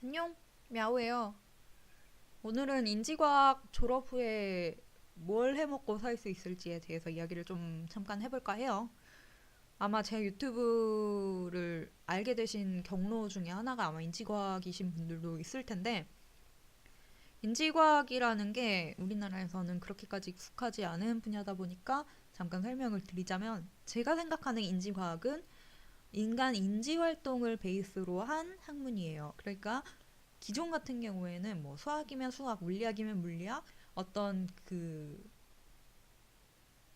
안녕, мя우예요. 오늘은 인지과학 졸업 후에 뭘 해먹고 살 수 있을지에 대해서 이야기를 좀 잠깐 해볼까 해요. 아마 제 유튜브를 알게 되신 경로 중에 하나가 아마 인지과학이신 분들도 있을 텐데, 인지과학이라는 게 우리나라에서는 그렇게까지 익숙하지 않은 분야다 보니까 잠깐 설명을 드리자면, 제가 생각하는 인지과학은 인간 인지 활동을 베이스로 한 학문이에요. 그러니까 기존 같은 경우에는 뭐 수학이면 수학, 물리학이면 물리학, 어떤 그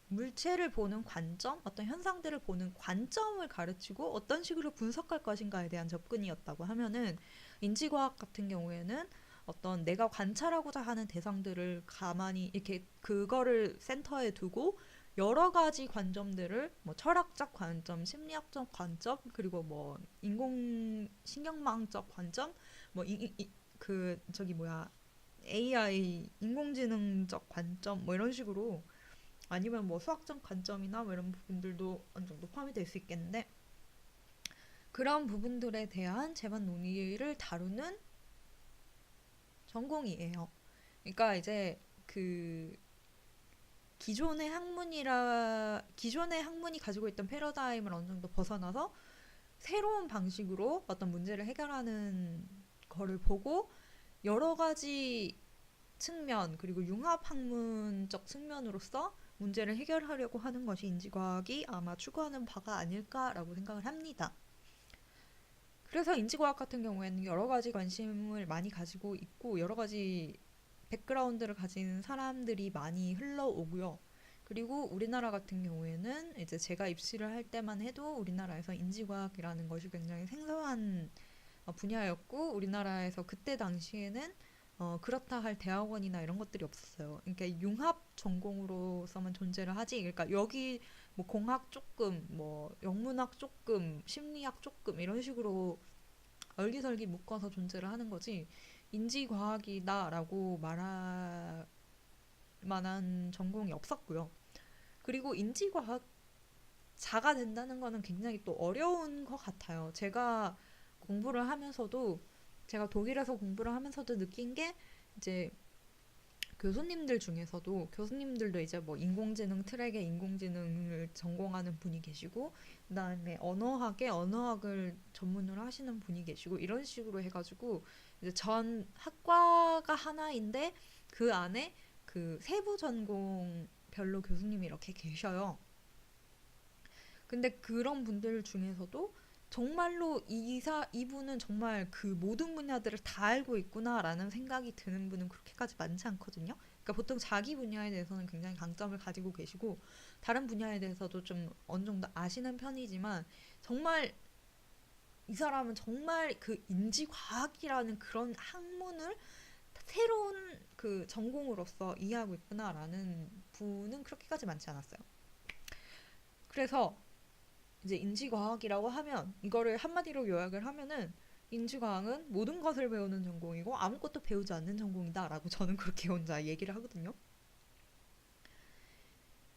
물체를 보는 관점, 어떤 현상들을 보는 관점을 가르치고 어떤 식으로 분석할 것인가에 대한 접근이었다고 하면은 인지과학 같은 경우에는 어떤 내가 관찰하고자 하는 대상들을 가만히 이렇게 그거를 센터에 두고 여러 가지 관점들을 뭐 철학적 관점, 심리학적 관점, 그리고 뭐 인공신경망적 관점, 뭐 그 저기 뭐야 AI 인공지능적 관점 뭐 이런 식으로 아니면 뭐 수학적 관점이나 뭐 이런 부분들도 어느 정도 포함이 될 수 있겠는데 그런 부분들에 대한 재반 논의를 다루는 전공이에요. 그러니까 이제 그 기존의 학문이 가지고 있던 패러다임을 어느 정도 벗어나서 새로운 방식으로 어떤 문제를 해결하는 거를 보고 여러 가지 측면 그리고 융합 학문적 측면으로서 문제를 해결하려고 하는 것이 인지과학이 아마 추구하는 바가 아닐까라고 생각을 합니다. 그래서 인지과학 같은 경우에는 여러 가지 관심을 많이 가지고 있고 여러 가지 백그라운드를 가진 사람들이 많이 흘러오고요. 그리고 우리나라 같은 경우에는 이제 제가 입시를 할 때만 해도 우리나라에서 인지과학이라는 것이 굉장히 생소한 분야였고 우리나라에서 그때 당시에는 그렇다 할 대학원이나 이런 것들이 없었어요. 그러니까 융합 전공으로서만 존재를 하지. 그러니까 여기 뭐 공학 조금, 뭐 영문학 조금, 심리학 조금 이런 식으로 얼기설기 묶어서 존재를 하는 거지. 인지과학이다라고 말할 만한 전공이 없었고요. 그리고 인지과학자가 된다는 거는 굉장히 또 어려운 것 같아요. 공부를 하면서도 제가 독일에서 공부를 하면서도 느낀 게 이제 교수님들도 이제 뭐 인공지능 트랙에 인공지능을 전공하는 분이 계시고 그다음에 언어학에 언어학을 전문으로 하시는 분이 계시고 이런 식으로 해가지고 이제 전 학과가 하나인데 그 안에 그 세부 전공별로 교수님이 이렇게 계셔요. 근데 그런 분들 중에서도 정말로 이분은 정말 그 모든 분야들을 다 알고 있구나라는 생각이 드는 분은 그렇게까지 많지 않거든요. 그러니까 보통 자기 분야에 대해서는 굉장히 강점을 가지고 계시고 다른 분야에 대해서도 좀 어느 정도 아시는 편이지만 정말 이 사람은 정말 그 인지과학이라는 그런 학문을 새로운 그 전공으로서 이해하고 있구나라는 분은 그렇게까지 많지 않았어요. 그래서 이제 인지과학이라고 하면 이거를 한마디로 요약을 하면은 인지과학은 모든 것을 배우는 전공이고 아무것도 배우지 않는 전공이다라고 저는 그렇게 혼자 얘기를 하거든요.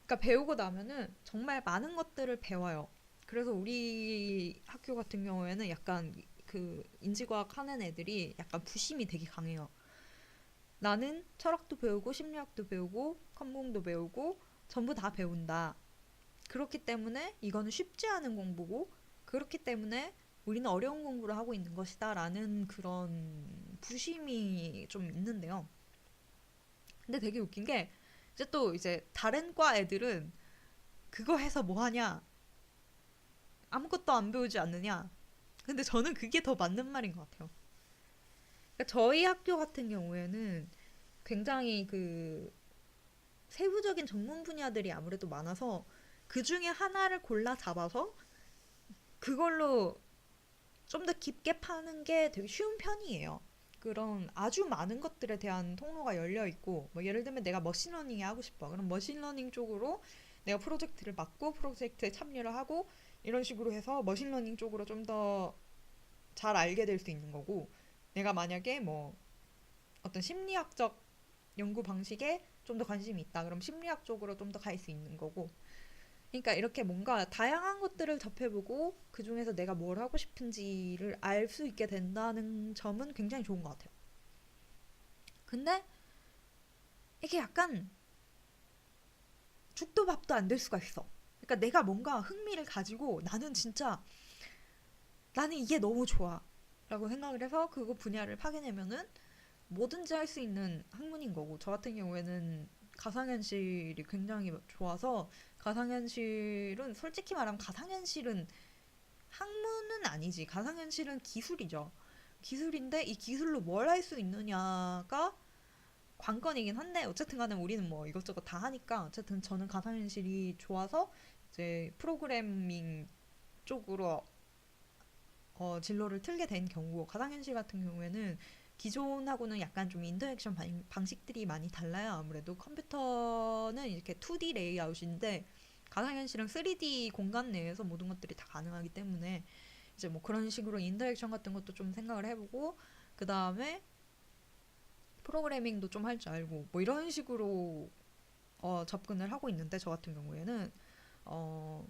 그러니까 배우고 나면은 정말 많은 것들을 배워요. 그래서 우리 학교 같은 경우에는 약간 그 인지과학 하는 애들이 약간 부심이 되게 강해요. 나는 철학도 배우고 심리학도 배우고 컴공도 배우고 전부 다 배운다. 그렇기 때문에 이거는 쉽지 않은 공부고 그렇기 때문에 우리는 어려운 공부를 하고 있는 것이다 라는 그런 부심이 좀 있는데요. 근데 되게 웃긴 게 이제 다른 과 애들은 그거 해서 뭐 하냐? 아무것도 안 배우지 않느냐? 근데 저는 그게 더 맞는 말인 것 같아요. 그러니까 저희 학교 같은 경우에는 굉장히 그 세부적인 전문 분야들이 아무래도 많아서 그 중에 하나를 골라 잡아서 그걸로 좀 더 깊게 파는 게 되게 쉬운 편이에요. 그런 아주 많은 것들에 대한 통로가 열려 있고, 뭐 예를 들면 내가 머신러닝이 하고 싶어. 그럼 머신러닝 쪽으로 내가 프로젝트를 맡고 프로젝트에 참여를 하고 이런 식으로 해서 머신러닝 쪽으로 좀 더 잘 알게 될 수 있는 거고, 내가 만약에 뭐 어떤 심리학적 연구 방식에 좀 더 관심이 있다. 그럼 심리학 쪽으로 좀 더 갈 수 있는 거고, 그러니까 이렇게 뭔가 다양한 것들을 접해보고 그 중에서 내가 뭘 하고 싶은지를 알 수 있게 된다는 점은 굉장히 좋은 것 같아요. 근데 이게 약간 죽도 밥도 안 될 수가 있어. 그러니까 내가 뭔가 흥미를 가지고 나는 이게 너무 좋아. 라고 생각을 해서 그거 분야를 파견내면은 뭐든지 할 수 있는 학문인 거고, 저 같은 경우에는 가상현실이 굉장히 좋아서, 가상현실은 솔직히 말하면 가상현실은 학문은 아니지. 가상현실은 기술이죠. 기술인데 이 기술로 뭘 할 수 있느냐가 관건이긴 한데, 어쨌든 간에 우리는 뭐 이것저것 다 하니까 어쨌든 저는 가상현실이 좋아서 이제 프로그래밍 쪽으로 진로를 틀게 된 경우, 가상현실 같은 경우에는 기존하고는 약간 좀 인터랙션 방식들이 많이 달라요. 아무래도 컴퓨터는 이렇게 2D 레이아웃인데 가상현실은 3D 공간 내에서 모든 것들이 다 가능하기 때문에 이제 뭐 그런 식으로 인터랙션 같은 것도 좀 생각을 해보고, 그 다음에 프로그래밍도 좀 할 줄 알고 뭐 이런 식으로 접근을 하고 있는데, 저 같은 경우에는 어,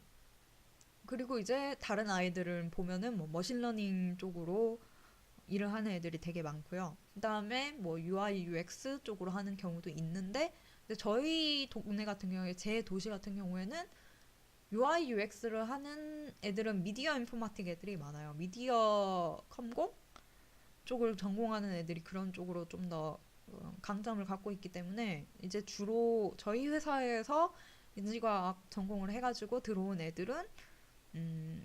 그리고 이제 다른 아이들을 보면은 뭐 머신러닝 쪽으로 일을 하는 애들이 되게 많고요. 그다음에 뭐 UI, UX 쪽으로 하는 경우도 있는데, 근데 저희 동네 같은 경우에, 제 도시 같은 경우에는 UI, UX를 하는 애들은 미디어 인포마틱 애들이 많아요. 미디어 컴공 쪽을 전공하는 애들이 그런 쪽으로 좀 더 강점을 갖고 있기 때문에, 이제 주로 저희 회사에서 인지과학 전공을 해가지고 들어온 애들은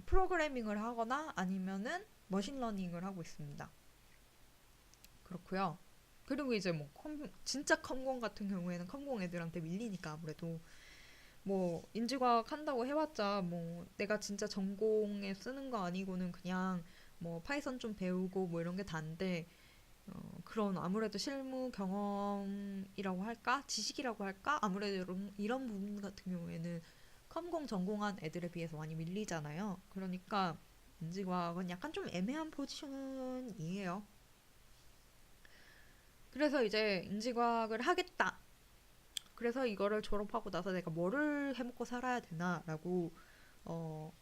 프로그래밍을 하거나 아니면은 머신러닝을 하고 있습니다. 그렇고요. 그리고 이제 뭐 진짜 컴공 같은 경우에는 컴공 애들한테 밀리니까, 아무래도 뭐 인지과학 한다고 해봤자 뭐 내가 진짜 전공에 쓰는 거 아니고는 그냥 뭐 파이썬 좀 배우고 뭐 이런 게 다인데, 그런 아무래도 실무 경험이라고 할까? 지식이라고 할까? 아무래도 이런 부분 같은 경우에는 컴공 전공한 애들에 비해서 많이 밀리잖아요. 그러니까 인지과학은 약간 좀 애매한 포지션이에요. 그래서 이제 인지과학을 하겠다. 그래서 이거를 졸업하고 나서 내가 뭐를 해먹고 살아야 되나라고 어,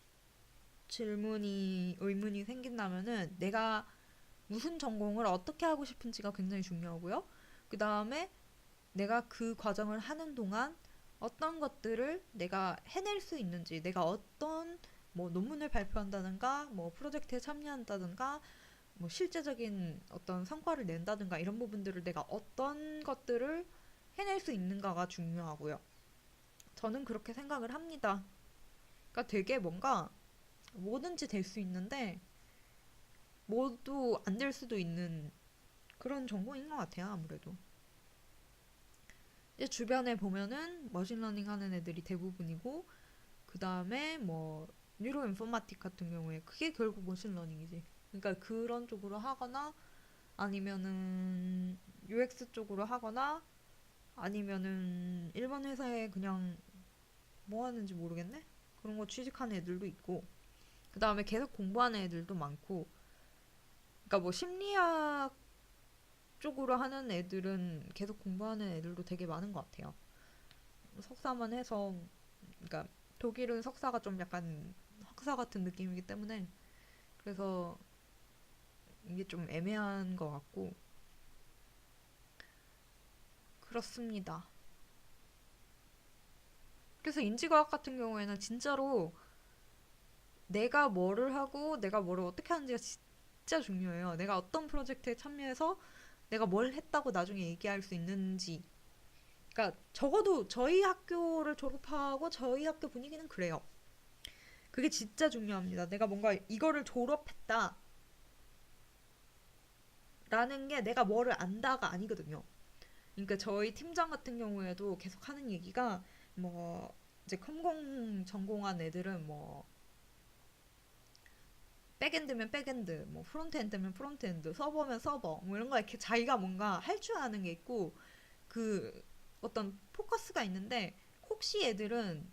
의문이 생긴다면은, 내가 무슨 전공을 어떻게 하고 싶은지가 굉장히 중요하고요. 그 다음에 내가 그 과정을 하는 동안 어떤 것들을 내가 해낼 수 있는지, 내가 어떤 뭐 논문을 발표한다든가, 뭐 프로젝트에 참여한다든가, 뭐 실제적인 어떤 성과를 낸다든가, 이런 부분들을 내가 어떤 것들을 해낼 수 있는가가 중요하고요. 저는 그렇게 생각을 합니다. 그러니까 되게 뭔가 뭐든지 될 수 있는데 모두 안 될 수도 있는 그런 전공인 것 같아요, 아무래도. 이제 주변에 보면은 머신러닝 하는 애들이 대부분이고, 그 다음에 뭐 뉴로 인포마틱 같은 경우에 그게 결국 머신러닝이지. 그러니까 그런 쪽으로 하거나 아니면은 UX 쪽으로 하거나 아니면은 일본 회사에 그냥 뭐 하는지 모르겠네? 그런 거 취직하는 애들도 있고, 그 다음에 계속 공부하는 애들도 많고, 그러니까 뭐 심리학 쪽으로 하는 애들은 계속 공부하는 애들도 되게 많은 것 같아요. 석사만 해서, 그러니까 독일은 석사가 좀 약간 학사 같은 느낌이기 때문에, 그래서 이게 좀 애매한 것 같고, 그렇습니다. 그래서 인지과학 같은 경우에는 진짜로 내가 뭐를 하고 내가 뭐를 어떻게 하는지가 진짜 중요해요. 내가 어떤 프로젝트에 참여해서 내가 뭘 했다고 나중에 얘기할 수 있는지. 그러니까 적어도 저희 학교를 졸업하고 저희 학교 분위기는 그래요. 그게 진짜 중요합니다. 내가 뭔가 이거를 졸업했다라는 게 내가 뭐를 안다가 아니거든요. 그러니까 저희 팀장 같은 경우에도 계속 하는 얘기가, 뭐 이제 컴공 전공한 애들은 뭐 백엔드면 백엔드, 뭐 프론트엔드면 프론트엔드, 서버면 서버, 뭐 이런 거 이렇게 자기가 뭔가 할 줄 아는 게 있고, 그 어떤 포커스가 있는데, 혹시 애들은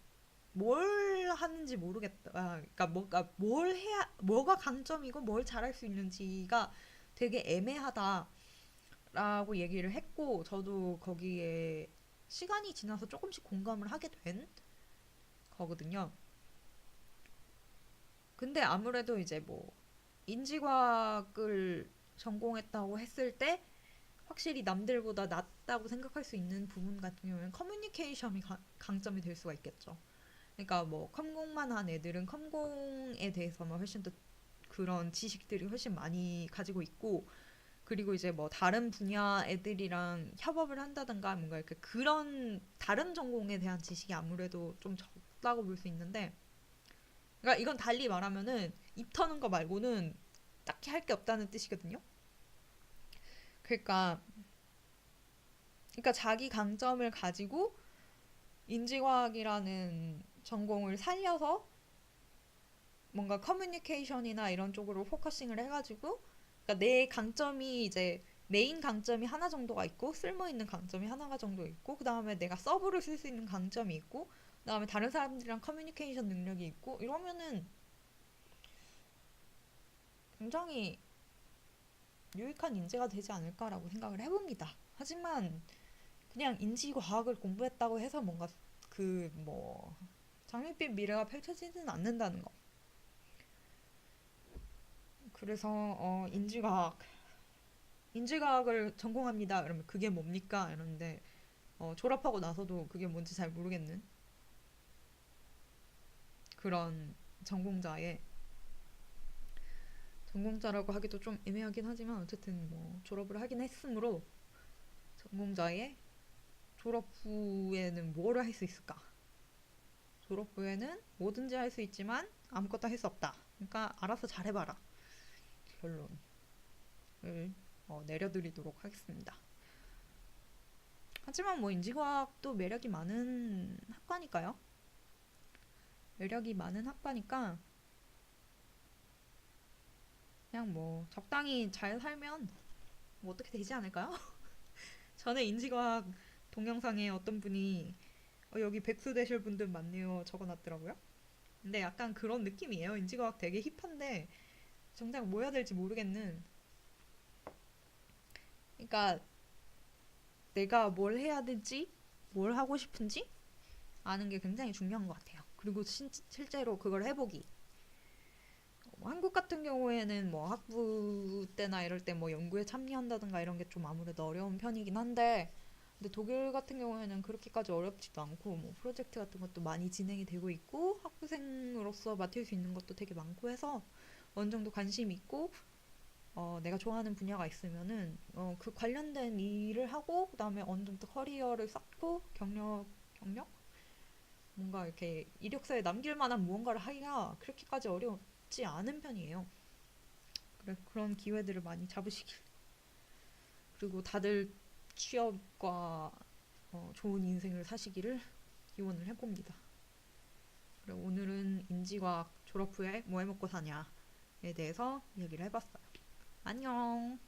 뭘 하는지 모르겠다. 그러니까 뭐가 뭘 해야, 뭐가 강점이고 뭘 잘할 수 있는지가 되게 애매하다라고 얘기를 했고, 저도 거기에 시간이 지나서 조금씩 공감을 하게 된 거거든요. 근데 아무래도 이제 뭐 인지과학을 전공했다고 했을 때 확실히 남들보다 낫다고 생각할 수 있는 부분 같은 경우에는 커뮤니케이션이 강점이 될 수가 있겠죠. 그러니까 뭐 컴공만 한 애들은 컴공에 대해서만 훨씬 더 그런 지식들이 훨씬 많이 가지고 있고, 그리고 이제 뭐 다른 분야 애들이랑 협업을 한다든가 뭔가 이렇게 그런 다른 전공에 대한 지식이 아무래도 좀 적다고 볼 수 있는데, 그러니까 이건 달리 말하면은 입 터는 거 말고는 딱히 할 게 없다는 뜻이거든요. 그러니까 자기 강점을 가지고 인지과학이라는 전공을 살려서 뭔가 커뮤니케이션이나 이런 쪽으로 포커싱을 해가지고, 그러니까 내 강점이 이제 메인 강점이 하나 정도가 있고 쓸모 있는 강점이 하나가 정도 있고, 그 다음에 내가 서브를 쓸 수 있는 강점이 있고, 그 다음에 다른 사람들이랑 커뮤니케이션 능력이 있고, 이러면은 굉장히 유익한 인재가 되지 않을까라고 생각을 해봅니다. 하지만 그냥 인지과학을 공부했다고 해서 뭔가 그 뭐 장밋빛 미래가 펼쳐지지는 않는다는 거. 그래서 인지과학을 전공합니다. 그러면 그게 뭡니까? 이러는데 졸업하고 나서도 그게 뭔지 잘 모르겠는 그런 전공자의 전공자라고 하기도 좀 애매하긴 하지만 어쨌든 뭐 졸업을 하긴 했으므로 전공자의 졸업 후에는 뭐를 할 수 있을까? 졸업 후에는 뭐든지 할 수 있지만 아무것도 할 수 없다. 그러니까 알아서 잘해봐라. 결론을 내려드리도록 하겠습니다. 하지만 뭐 인지과학도 매력이 많은 학과니까요. 매력이 많은 학과니까 그냥 뭐 적당히 잘 살면 뭐 어떻게 되지 않을까요? 전에 인지과학 동영상에 어떤 분이 여기 백수 되실 분들 많네요 적어놨더라고요. 근데 약간 그런 느낌이에요. 인지과학 되게 힙한데 정작 뭐 해야 될지 모르겠는. 그러니까 내가 뭘 해야 될지, 뭘 하고 싶은지 아는 게 굉장히 중요한 것 같아요. 그리고 실제로 그걸 해보기. 한국 같은 경우에는 뭐 학부 때나 이럴 때 뭐 연구에 참여한다든가 이런 게 좀 아무래도 어려운 편이긴 한데, 근데 독일 같은 경우에는 그렇게까지 어렵지도 않고 뭐 프로젝트 같은 것도 많이 진행이 되고 있고 학부생으로서 맡을 수 있는 것도 되게 많고 해서 어느 정도 관심 있고 내가 좋아하는 분야가 있으면은 그 관련된 일을 하고 그다음에 어느 정도 커리어를 쌓고 경력 뭔가 이렇게 이력서에 남길 만한 무언가를 하기가 그렇게까지 어렵지 않은 편이에요. 그래, 그런 기회들을 많이 잡으시길. 그리고 다들 취업과 좋은 인생을 사시기를 기원을 해봅니다. 그래, 오늘은 인지과학 졸업 후에 뭐 해먹고 사냐에 대해서 이야기를 해봤어요. 안녕.